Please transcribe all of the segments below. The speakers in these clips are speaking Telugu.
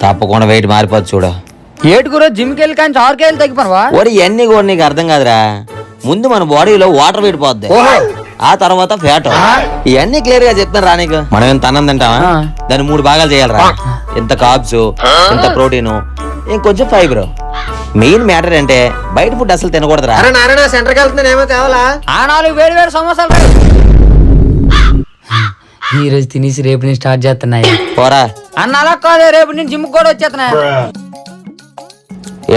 తప్పకుండా వెయిట్ మారిపోదు చూడు. ఏటుగురో జిమ్కి వెళ్ళి కానీ 6 కేజీలు తగ్గిపోనవా? ఒరి ఇవన్నీ కూడా నీకు అర్థం కాదురా. ముందు మన బాడీలో వాటర్ వెయిట్ పోద్ది, ఆ తర్వాత ఫ్యాట్. ఇవన్నీ క్లియర్ గా చెప్తాను రా నీకు. మనం ఎంత అన్నం తింటావా, దాన్ని 3 భాగాలు చేయాలరా. ఎంత కార్బ్స్, ఎంత ప్రోటీన్, ఇంకొంచెం ఫైబర్. మెయిన్ మ్యాటర్ అంటే బయట ఫుడ్ అసలు తినకూడదురా. సెంటర్కి వెళ్తున్నాను ఏమో తేవాలా? ఆ 4 వేడి వేడి సమోసాలు ఈ రోజు తినేసి రేపు నేను స్టార్ట్ చేస్తున్నాయి. పోరా అన్న అలా కాదు, రేపు నేను జిమ్ కూడా వచ్చేస్తున్నాయి.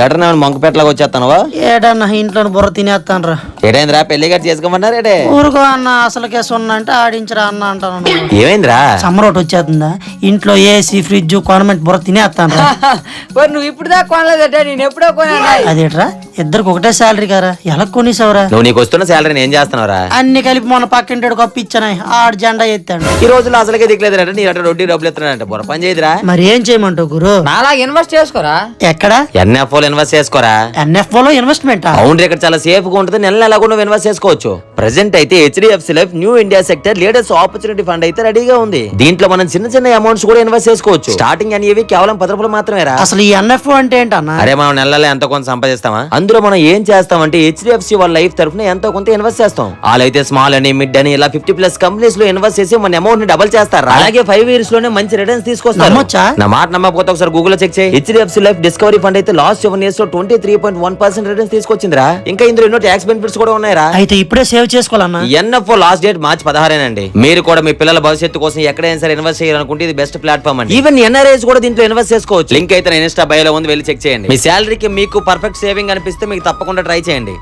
ఏటన్నా మంకపేటలాగా వచ్చేస్తానువా? ఏడన్నా ఇంట్లో బుర్ర తినేస్తాను రా. ఏడైందిరా, పెళ్లి గట్టి చేసుకోమన్నారేటే? ఊరుకో అన్న, అసలుకే సున్నా అంటే ఆడించరా అన్న అంటాను. ఏమైందిరా? సమ్మర్ ఒకటి వచ్చేస్తుందా, ఇంట్లో ఏసీ ఫ్రిడ్జ్ కొనమెంట్ బుర్ర తినేస్తాను రా. మరి నువ్వు ఇప్పుడు దాకా కొనలేదట, నేను ఎప్పుడో కొన్నా. అదేట్రా, ఇద్దరికి ఒకటే శాలరీ కారా, ఎలా కొనేసావురా? నువ్వు నీకు వస్తున్న శాలరీని ఏం చేస్తున్నావురా? అన్ని కలిపి మొన్న పక్కింటి కప్పు ఇచ్చాను, ఆడు జెండా ఎత్తాడు. ఈ రోజుల్లో అసలుకే దిక్కులేదంటే నీ అటు రొడ్డి డబ్బులు ఎత్తున్నాడంట. బుర్ర పని చేయదురా. మరి ఏం చేయమంటావు గురు? నాలా ఇన్వెస్ట్ చేసుకోరా. ఎక్కడ? ఎన్ఎఫ్ఓ ఇన్వెస్ట్ చేసుకోరా. ఎన్ఎఫ్ఓ లో ఇన్వెస్ట్మెంట్? అవును, ఇక్కడ చాలా సేఫ్ గా ఉంటుంది. నెల నెల కూడా ఇన్వెస్ట్ చేసుకోవచ్చు. ప్రెసెంట్ అయితే HDFC life new India sector latest opportunity fund అయితే రెడీగా ఉంది. దీంట్లో మనం చిన్న చిన్న అమౌంట్స్ కూడా ఇన్వెస్ట్ చేసుకోవచ్చు. స్టార్టింగ్ అనేవి కేవలం 10 రూపాయలు మాత్రమే. అసలు ఈ ఎన్ఎఫ్ఓ అంటే ఏంటన్నా? అరే మనం నెలలో ఎంత కొంత సంపాదిస్తామా, అందులో మనం ఏం చేస్తామంటే హెచ్డిఎఫ్సి వాళ్ళ లైఫ్ తరఫున ఎంతో కొంత ఇన్వెస్ట్ చేస్తాం. వాళ్ళైతే స్మాల్ అని, మిడ్ అని, ఇలా 50+ కంపెనీస్ లో ఇన్వెస్ట్ చేసి మన అమౌంట్ ని డబుల్ చేస్తారు. అలాగే 5 years లోనే మంచి రిటర్న్స్ తీసుకొస్తారు. నా మాట నమ్మకపోతే ఒకసారి గూగుల్ లో చెక్ చేయి. హెచ్డిఎఫ్సి లైఫ్ డిస్కవరీ ఫండ్ అయితే లాస్ట్ 7 years లో 23.1% రిటర్న్స్ తీసుకొచ్చిందిరా. ఇంకా ఇందులో ఎన్నో ట్యాక్స్ బెనిఫిట్స్ కూడా ఉన్నాయిరా. అయితే ఇప్పుడే సేవ్ చేసుకోవాలన్నా. ఎన్ఎఫ్ఓ లాస్ట్ డేట్ మార్చి 16 మీరు కూడా మీ పిల్లల భవిష్యత్తు కోసం ఎక్కడైనా సరే ఇన్వెస్ట్ చేయాలనుకుంటే ఇది బెస్ట్ ప్లాట్ఫామ్ అండి. ఈవెన్ ఎన్ఆర్ఐస్ కూడా దీంట్లో ఇన్వెస్ట్ చేసుకోవచ్చు. లింక్ అయితే ఇన్స్టా బయోలో ఉంది, వెళ్ళి చెక్ చేయండి. మీ శాలరీకి మీకు పర్ఫెక్ట్ సేవింగ్ అనిపిస్తే మీకు తప్పకుండా ట్రై చేయండి.